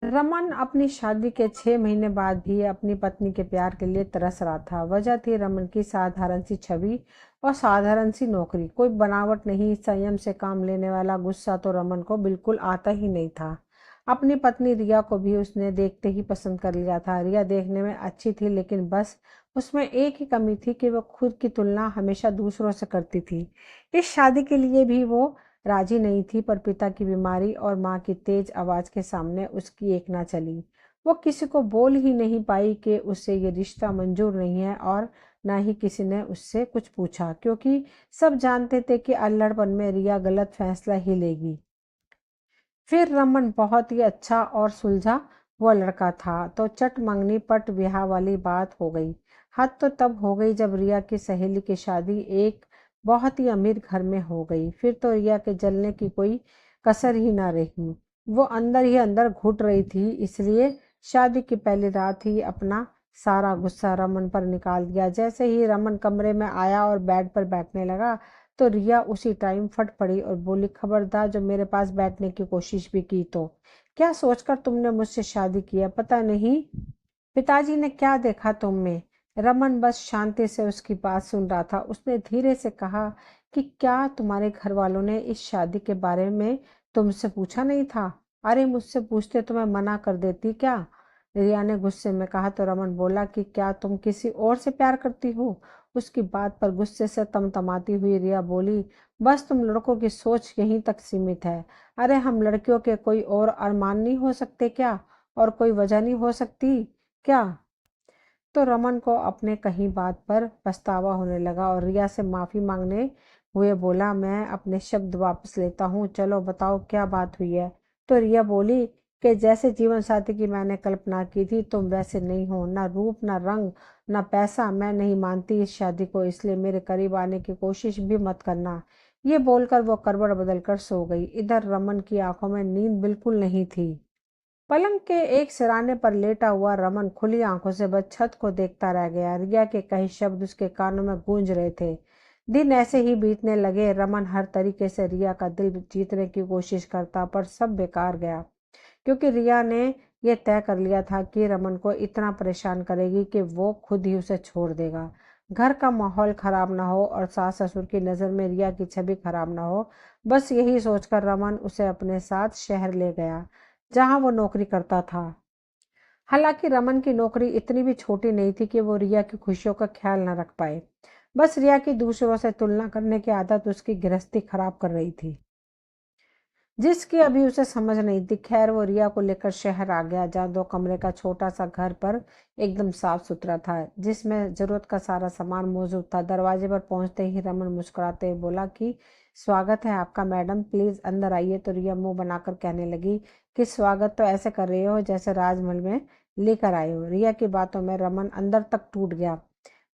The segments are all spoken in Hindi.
रमन अपनी शादी के 6 महीने बाद भी अपनी पत्नी के प्यार के लिए तरस रहा था। वजह थी रमन की साधारण सी छवि और साधारण सी नौकरी। कोई बनावट नहीं, संयम से काम लेने वाला गुस्सा तो रमन को बिल्कुल आता ही नहीं था। अपनी पत्नी रिया को भी उसने देखते ही पसंद कर लिया था। रिया देखने में अच्छी थी, लेकिन बस उसमें एक ही कमी थी कि वो खुद की तुलना हमेशा दूसरों से करती थी। इस शादी के लिए भी वो राजी नहीं थी, पर पिता की बीमारी और माँ की तेज आवाज के सामने उसकी एक ना चली। वो किसी को बोल ही नहीं पाई कि उसे ये रिश्ता मंजूर नहीं है, और ना ही किसी ने उससे कुछ पूछा, क्योंकि सब जानते थे कि अल्लड़पन में रिया गलत फैसला ही लेगी। फिर रमन बहुत ही अच्छा और सुलझा हुआ लड़का था, तो चट मंगनी पट ब्याह वाली बात हो गई। हद तो तब हो गई जब रिया की सहेली की शादी एक बहुत ही अमीर घर में हो गई। फिर तो रिया के जलने की कोई कसर ही ना रही। वो अंदर ही अंदर घुट रही थी। इसलिए शादी की पहली रात ही अपना सारा गुस्सा रमन पर निकाल दिया। जैसे ही रमन कमरे में आया और बेड पर बैठने लगा, तो रिया उसी टाइम फट पड़ी और बोली, खबरदार जो मेरे पास बैठने की कोशिश भी की तो। क्या सोचकर तुमने मुझसे शादी किया? पता नहीं पिताजी ने क्या देखा तुम में? रमन बस शांति से उसकी बात सुन रहा था। उसने धीरे से कहा कि क्या तुम्हारे घर वालों ने इस शादी के बारे में तुमसे पूछा नहीं था? अरे मुझसे पूछते तो मैं मना कर देती क्या? रिया ने गुस्से में कहा। तो रमन बोला कि क्या तुम किसी और से प्यार करती हो? उसकी बात पर गुस्से से तमतमाती हुई रिया बोली, बस तुम लड़कों की सोच यहीं तक सीमित है। अरे हम लड़कियों के कोई और अरमान नहीं हो सकते क्या? और कोई वजह नहीं हो सकती क्या? तो रमन को अपने कहीं बात पर पछतावा होने लगा और रिया से माफी मांगने हुए बोला, मैं अपने शब्द वापस लेता हूँ, चलो बताओ क्या बात हुई है। तो रिया बोली कि जैसे जीवन साथी की मैंने कल्पना की थी तुम वैसे नहीं हो, ना रूप ना रंग ना पैसा। मैं नहीं मानती इस शादी को, इसलिए मेरे करीब आने की कोशिश भी मत करना। ये बोलकर वो करवट बदलकर सो गई। इधर रमन की आंखों में नींद बिल्कुल नहीं थी। पलंग के एक सिराने पर लेटा हुआ रमन खुली आंखों से बस छत को देखता रह गया। रिया के कई शब्द उसके कानों में गूंज रहे थे। दिन ऐसे ही बीतने लगे। रमन हर तरीके से रिया का दिल जीतने की कोशिश करता, पर सब बेकार गया, क्योंकि रिया ने यह तय कर लिया था कि रमन को इतना परेशान करेगी कि वो खुद ही उसे छोड़ देगा। घर का माहौल खराब ना हो और सास ससुर की नजर में रिया की छवि खराब ना हो, बस यही सोचकर रमन उसे अपने साथ शहर ले गया, जहां वो नौकरी करता था। हालांकि रमन की नौकरी इतनी भी छोटी नहीं थी कि वो रिया की खुशियों का ख्याल न रख पाए। बस रिया की दूसरों से तुलना करने की आदत उसकी गृहस्थी खराब कर रही थी, जिसकी अभी उसे समझ नहीं थी। खैर वो रिया को लेकर शहर आ गया, जहाँ 2 कमरे का छोटा सा घर पर एकदम साफ सुथरा था, जिसमें जरूरत का सारा सामान मौजूद था। दरवाजे पर पहुंचते ही रमन मुस्कुराते हुए बोला कि स्वागत है आपका मैडम, प्लीज अंदर आइए। तो रिया मुंह बनाकर कहने लगी कि स्वागत तो ऐसे कर रहे हो जैसे राजमहल में लेकर आए हो। रिया की बातों में रमन अंदर तक टूट गया,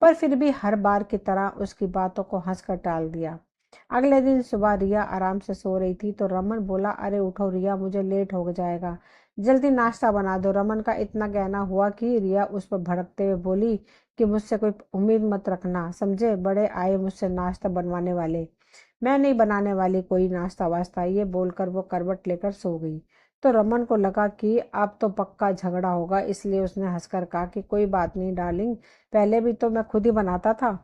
पर फिर भी हर बार की तरह उसकी बातों को हंसकर टाल दिया। अगले दिन सुबह रिया आराम से सो रही थी, तो रमन बोला, अरे उठो रिया, मुझे लेट हो जाएगा, जल्दी नाश्ता बना दो। रमन का इतना कहना हुआ कि रिया उस पर भड़कते हुए बोली कि मुझसे कोई उम्मीद मत रखना, समझे? बड़े आए मुझसे नाश्ता बनवाने वाले, मैं नहीं बनाने वाली कोई नाश्ता वास्ता। ये बोलकर वो करवट लेकर सो गई। तो रमन को लगा कि अब तो पक्का झगड़ा होगा, इसलिए उसने हंसकर कहा कि कोई बात नहीं डार्लिंग, पहले भी तो मैं खुद ही बनाता था,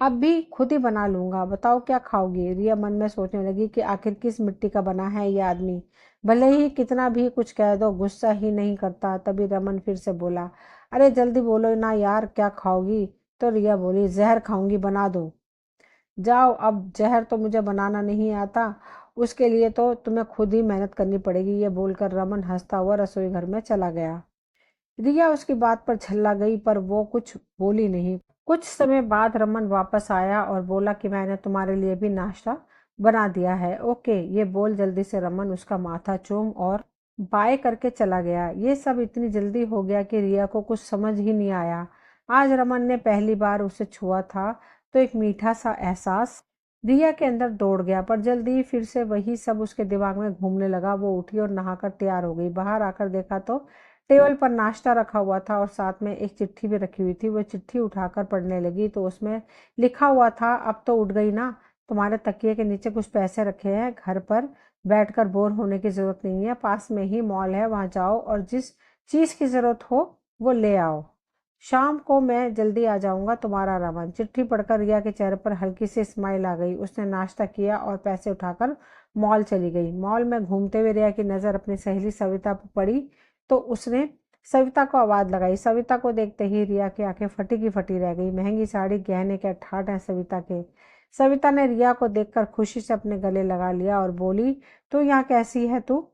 अब भी खुद ही बना लूंगा। बताओ क्या खाओगी? रिया मन में सोचने लगी कि आखिर किस मिट्टी का बना है ये आदमी, भले ही कितना भी कुछ कह दो गुस्सा ही नहीं करता। तभी रमन फिर से बोला, अरे जल्दी बोलो ना यार, क्या खाओगी? तो रिया बोली, जहर खाऊंगी, बना दो। जाओ, अब जहर तो मुझे बनाना नहीं आता, उसके लिए तो तुम्हें खुद ही मेहनत करनी पड़ेगी। ये बोलकर रमन हंसता हुआ रसोई घर में चला गया। रिया उसकी बात पर झल्ला गई, पर वो कुछ बोली नहीं। कुछ समय बाद रमन वापस आया और बोला कि मैंने तुम्हारे लिए भी नाश्ता बना दिया है। ओके, ये बोल जल्दी से रमन उसका माथा चूम और बाय करके चला गया। ये सब इतनी जल्दी हो गया कि रिया को कुछ समझ ही नहीं आया। आज रमन ने पहली बार उसे छुआ था, तो एक मीठा सा एहसास रिया के अंदर दौड़ गया, पर जल्दी ही फिर से वही सब उसके दिमाग में घूमने लगा। वो उठी और नहाकर तैयार हो गई। बाहर आकर देखा तो टेबल पर नाश्ता रखा हुआ था और साथ में एक चिट्ठी भी रखी हुई थी। वो चिट्ठी उठाकर पढ़ने लगी, तो उसमें लिखा हुआ था, अब तो उठ गई ना, तुम्हारे तकिए के नीचे कुछ पैसे रखे हैं, घर पर बैठकर बोर होने की जरूरत नहीं है, पास में ही मॉल है, वहां जाओ और जिस चीज की जरूरत हो वो ले आओ। शाम को मैं जल्दी आ जाऊंगा। तुम्हारा रमन। चिट्ठी पढ़कर रिया के चेहरे पर हल्की सी स्माइल आ गई। उसने नाश्ता किया और पैसे उठाकर मॉल चली गई। मॉल में घूमते हुए रिया की नजर अपनी सहेली सविता पर पड़ी तो उसने सविता को आवाज लगाई। सविता को देखते ही रिया की आंखें फटी की फटी रह गई। महंगी साड़ी, गहने क्या ठाट है सविता के। सविता ने रिया को देखकर खुशी से अपने गले लगा लिया और बोली, तो यहाँ कैसी है तू?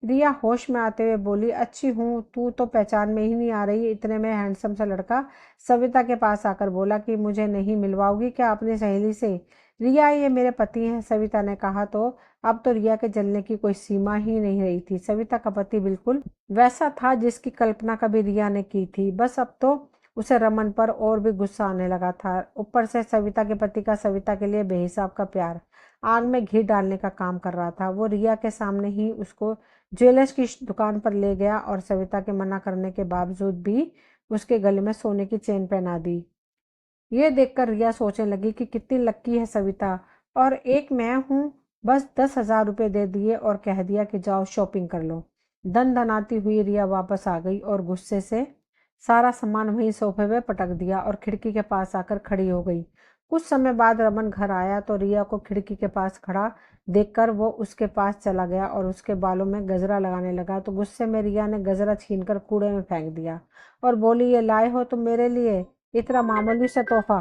रिया होश में आते हुए बोली, अच्छी हूँ, तू तो पहचान में ही नहीं आ रही। इतने में हैंडसम सा लड़का सविता के पास आकर बोला कि मुझे नहीं मिलवाओगी क्या अपनी सहेली से? रिया, ये मेरे पति हैं, सविता ने कहा। तो अब तो रिया के जलने की कोई सीमा ही नहीं रही थी। सविता का पति बिल्कुल वैसा था जिसकी कल्पना कभी रिया ने की थी। बस अब तो उसे रमन पर और भी गुस्सा आने लगा था। ऊपर से सविता के पति का सविता के लिए बेहिसाब का प्यार आग में घी डालने का काम कर रहा था। वो रिया के सामने ही उसको ज्वेलर्स की दुकान पर ले गया और सविता के मना करने के बावजूद भी उसके गले में सोने की चेन पहना दी। ये देखकर रिया सोचने लगी कि कितनी लक्की है सविता, और एक मैं हूँ। बस 10,000 रुपये दे दिए और कह दिया कि जाओ शॉपिंग कर लो। दन दनाती हुई रिया वापस आ गई और गुस्से से सारा सामान वहीं सोफे पे पटक दिया और खिड़की के पास आकर खड़ी हो गई। कुछ समय बाद रमन घर आया तो रिया को खिड़की के पास खड़ा देखकर वो उसके पास चला गया और उसके बालों में गजरा लगाने लगा। तो गुस्से में रिया ने गजरा छीनकर कूड़े में फेंक दिया और बोली, ये लाए हो तुम मेरे लिए इतना मामूली सा तोहफा?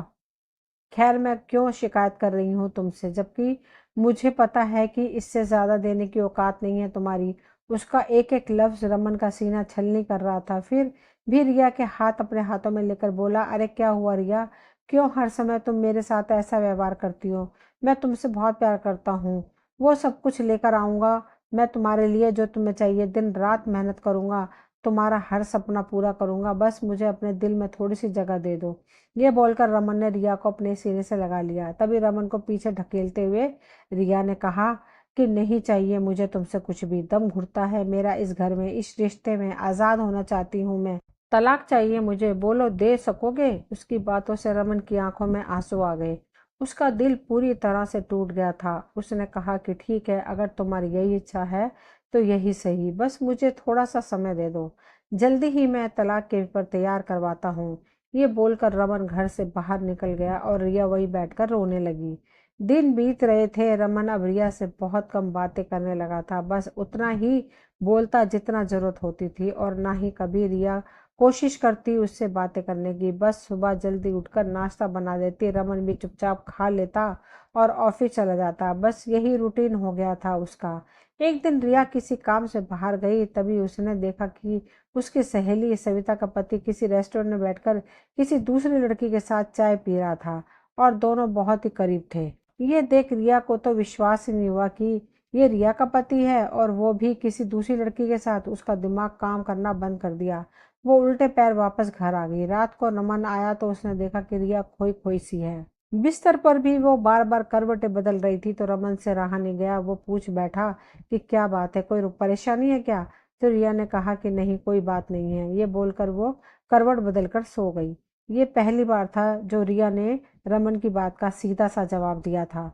खैर, मैं क्यों शिकायत कर रही हूँ तुमसे, जबकि मुझे पता है कि इससे ज्यादा देने की औकात नहीं है तुम्हारी। उसका एक एक लफ्ज रमन का सीना छलनी कर रहा था। फिर भी रिया के हाथ अपने हाथों में लेकर बोला, अरे क्या हुआ रिया, क्यों हर समय तुम मेरे साथ ऐसा व्यवहार करती हो? मैं तुमसे बहुत प्यार करता हूँ। वो सब कुछ लेकर आऊंगा मैं तुम्हारे लिए, जो तुम्हें चाहिए। दिन रात मेहनत करूंगा, तुम्हारा हर सपना पूरा करूंगा। बस मुझे अपने दिल में थोड़ी सी जगह दे दो। ये बोलकर रमन ने रिया को अपने सीने से लगा लिया। तभी रमन को पीछे ढकेलते हुए रिया ने कहा कि नहीं चाहिए मुझे तुमसे कुछ भी। दम घुटता है मेरा इस घर में, इस रिश्ते में। आजाद होना चाहती हूँ मैं। तलाक चाहिए मुझे। बोलो, दे सकोगे? उसकी बातों से रमन की आंखों में आंसू आ गए। उसका दिल पूरी तरह से टूट गया था। उसने कहा कि ठीक है, अगर तुम्हारी यही इच्छा है तो यही सही। बस मुझे थोड़ा सा समय दे दो, जल्दी ही मैं तलाक के पेपर तैयार करवाता हूँ। ये बोलकर रमन घर से बाहर निकल गया और रिया वही बैठकर रोने लगी। दिन बीत रहे थे। रमन अब रिया से बहुत कम बातें करने लगा था, बस उतना ही बोलता जितना जरूरत होती थी, और ना ही कभी रिया कोशिश करती उससे बातें करने की। बस सुबह जल्दी उठकर नाश्ता बना देती, रमन भी चुपचाप खा लेता और ऑफिस चला जाता। बस यही रूटीन हो गया था उसका। एक दिन रिया किसी काम से बाहर गई, तभी उसने देखा कि उसकी सहेली सविता का पति किसी रेस्टोरेंट में बैठकर किसी दूसरी लड़की के साथ चाय पी रहा था और दोनों बहुत ही करीब थे। ये देख रिया को तो विश्वास ही नहीं हुआ कि ये रिया का पति है, और वो भी किसी दूसरी लड़की के साथ। उसका दिमाग काम करना बंद कर दिया। वो उल्टे पैर वापस घर आ गई। रात को नमन आया तो उसने देखा कि रिया खोई खोई सी है। बिस्तर पर भी वो बार बार करवटें बदल रही थी। तो रमन से रहा नहीं गया। वो पूछ बैठा कि क्या बात है, कोई परेशानी है क्या? तो रिया ने कहा कि नहीं, कोई बात नहीं है। ये बोलकर वो करवट बदलकर सो गई। ये पहली बार था जो रिया ने रमन की बात का सीधा सा जवाब दिया था।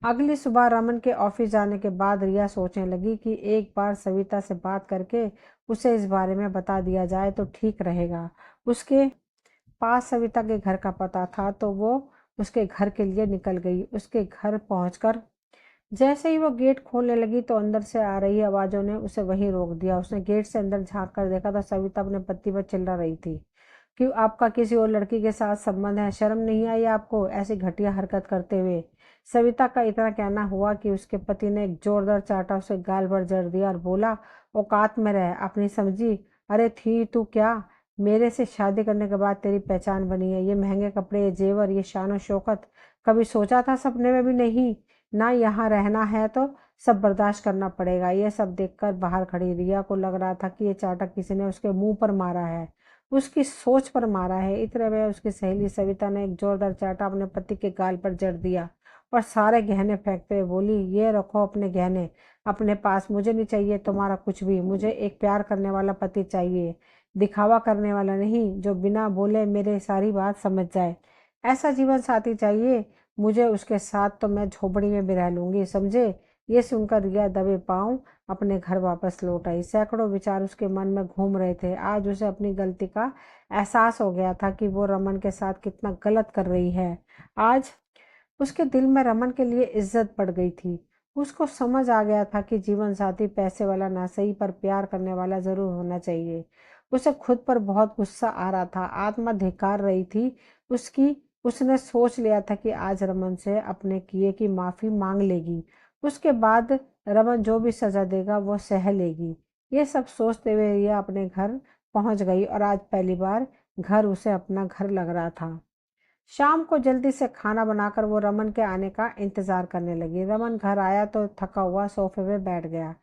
अगली सुबह रमन के ऑफिस जाने के बाद रिया सोचने लगी कि एक बार सविता से बात करके उसे इस बारे में बता दिया जाए तो ठीक रहेगा। उसके पास सविता के घर का पता था तो वो उसके घर के लिए निकल गई। उसके घर पहुंचकर जैसे ही वो गेट खोलने लगी तो अंदर से आ रही आवाजों ने उसे वहीं रोक दिया। उसने गेट से अंदर झांक कर देखा तो सविता अपने पति पर चिल्ला रही थी कि आपका किसी और लड़की के साथ संबंध है? शर्म नहीं आई आपको ऐसी घटिया हरकत करते हुए? सविता का इतना कहना हुआ कि उसके पति ने एक जोरदार चाटा उसे गाल पर जड़ दिया और बोला, औकात में रह, अपनी समझी? अरे थी तू क्या? मेरे से शादी करने के बाद तेरी पहचान बनी है। ये महंगे कपड़े, ये जेवर, ये शान शौकत, कभी सोचा था सपने में भी नहीं। ना यहाँ रहना है तो सब बर्दाश्त करना पड़ेगा। ये सब देखकर बाहर खड़ी रिया को लग रहा था कि ये चाटा किसी ने उसके मुंह पर मारा है, उसकी सोच पर मारा है। इतने में उसकी सहेली सविता ने एक जोरदार चाटा अपने पति के गाल पर जड़ दिया और सारे गहने फेंकते हुए बोली, ये रखो अपने गहने अपने पास, मुझे नहीं चाहिए तुम्हारा कुछ भी। मुझे एक प्यार करने वाला पति चाहिए, दिखावा करने वाला नहीं, जो बिना बोले मेरे सारी बात समझ जाए। ऐसा जीवन साथी चाहिए मुझे। उसके साथ तो मैं झोपड़ी में भी रह लूंगी, समझे? ये सुनकर रिया दबे पांव अपने घर वापस लौट आई। सैकड़ों विचार उसके मन में घूम रहे थे। आज उसे अपनी गलती का एहसास हो गया था कि वो रमन के साथ कितना गलत कर रही है। आज उसके दिल में रमन के लिए इज्जत बढ़ गई थी। उसको समझ आ गया था कि जीवन साथी पैसे वाला ना सही पर प्यार करने वाला जरूर होना चाहिए। उसे खुद पर बहुत गुस्सा आ रहा था, आत्मा धिक्कार रही थी उसकी। उसने सोच लिया था कि आज रमन से अपने किए की माफी मांग लेगी। उसके बाद रमन जो भी सजा देगा वो सह लेगी। ये सब सोचते हुए रिया अपने घर पहुंच गई और आज पहली बार घर उसे अपना घर लग रहा था। शाम को जल्दी से खाना बनाकर वो रमन के आने का इंतजार करने लगी। रमन घर आया तो थका हुआ सोफे पे बैठ गया।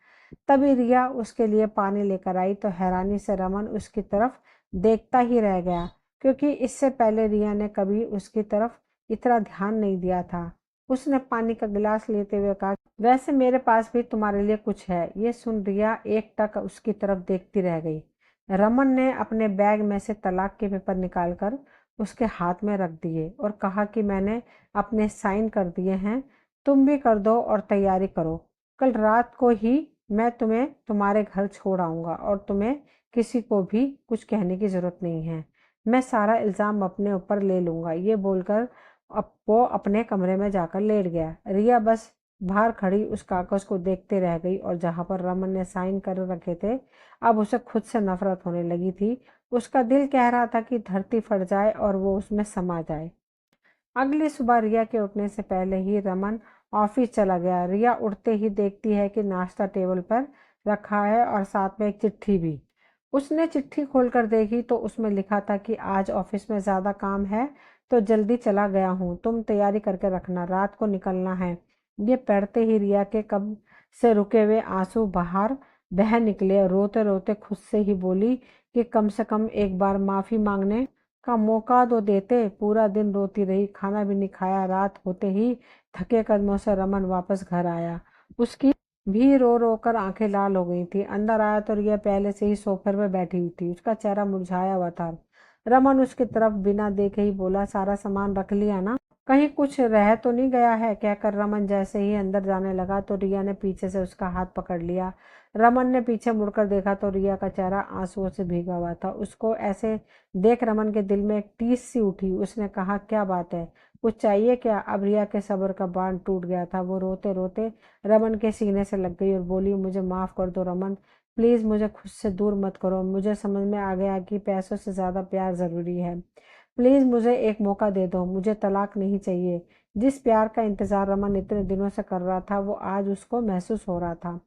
तभी रिया उसके लिए पानी लेकर आई तो हैरानी से रमन उसकी तरफ देखता ही रह गया, क्योंकि इससे पहले रिया ने कभी उसकी तरफ इतना ध्यान नहीं दिया था। उसने पानी का गिलास लेते हुए कहा, वैसे मेरे पास भी तुम्हारे लिए कुछ है। ये सुन रिया एक टक उसकी तरफ देखती रह गई। रमन ने अपने बैग में से तलाक के पेपर निकालकर उसके हाथ में रख दिए और कहा कि मैंने अपने साइन कर दिए हैं, तुम भी कर दो और तैयारी करो। कल रात को ही मैं तुम्हें तुम्हारे घर छोड़ आऊंगा और तुम्हें किसी को भी कुछ कहने की जरूरत नहीं है। मैं सारा इल्जाम अपने ऊपर ले लूंगा। ये बोलकर अब वो अपने कमरे में जाकर लेट गया। रिया बस बाहर खड़ी उस कागज को देखते रह गई और जहां पर रमन ने साइन कर रखे थे अब उसे खुद से नफरत होने लगी थी। उसका दिल कह रहा था कि धरती फट जाए और वो उसमें समा जाए। अगली सुबह रिया के उठने से पहले ही रमन ऑफिस चला गया। रिया उठते ही देखती है कि नाश्ता टेबल पर रखा है और साथ में एक चिट्ठी भी। उसने चिट्ठी खोलकर देखी तो उसमें लिखा था कि आज ऑफिस में ज्यादा काम है तो जल्दी चला गया हूँ, तुम तैयारी करके रखना, रात को निकलना है। ये पढ़ते ही रिया के कब से रुके हुए आंसू बाहर बह निकले और रोते रोते खुद से ही बोली कि कम से कम एक बार माफी मांगने का मौका तो देते। पूरा दिन रोती रही, खाना भी नहीं खाया। रात होते ही थके कदमों से रमन वापस घर आया। उसकी भी रो रो कर आंखें लाल हो गई थी। अंदर आया तो रिया पहले से ही सोफे पर बैठी हुई थी। उसका चेहरा मुरझाया हुआ था। रमन उसकी तरफ बिना देखे ही बोला, सारा सामान रख लिया ना, कहीं कुछ रह तो नहीं गया है। कहकर रमन जैसे ही अंदर जाने लगा तो रिया ने पीछे से उसका हाथ पकड़ लिया। रमन ने पीछे मुड़कर देखा तो रिया का चेहरा आंसुओं से भीगा हुआ था। उसको ऐसे देख रमन के दिल में एक टीस सी उठी। उसने कहा, क्या बात है, कुछ चाहिए क्या? अब रिया के सब्र का बांध टूट गया था। वो रोते रोते रमन के सीने से लग गई और बोली, मुझे माफ कर दो रमन, प्लीज मुझे खुद से दूर मत करो। मुझे समझ में आ गया कि पैसों से ज्यादा प्यार जरूरी है। प्लीज मुझे एक मौका दे दो, मुझे तलाक नहीं चाहिए। जिस प्यार का इंतजार रमन इतने दिनों से कर रहा था वो आज उसको महसूस हो रहा था।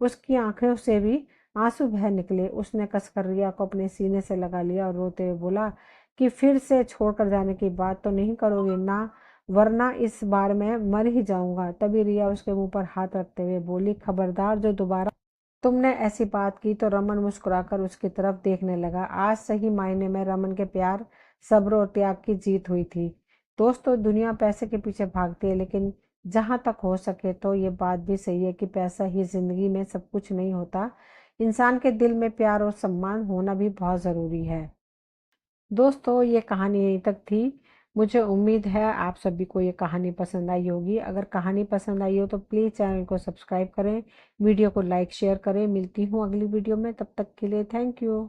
उसकी आंखों से भी आंसू बह निकले। उसने कसकर रिया को अपने सीने से लगा लिया और रोते हुए बोला कि फिर से छोड़कर जाने की बात तो नहीं करोगे ना, वरना इस बार मैं मर ही जाऊंगा। तभी रिया उसके मुंह पर हाथ रखते हुए बोली, खबरदार जो दोबारा तुमने ऐसी बात की। तो रमन मुस्कुराकर उसकी तरफ देखने लगा। आज सही मायने में रमन के प्यार, सब्र और त्याग की जीत हुई थी। दोस्तों, दुनिया पैसे के पीछे भागती है, लेकिन जहां तक हो सके तो ये बात भी सही है कि पैसा ही जिंदगी में सब कुछ नहीं होता। इंसान के दिल में प्यार और सम्मान होना भी बहुत जरूरी है। दोस्तों, ये कहानी यहीं तक थी। मुझे उम्मीद है आप सभी को ये कहानी पसंद आई होगी। अगर कहानी पसंद आई हो तो प्लीज़ चैनल को सब्सक्राइब करें, वीडियो को लाइक शेयर करें। मिलती हूँ अगली वीडियो में, तब तक के लिए थैंक यू।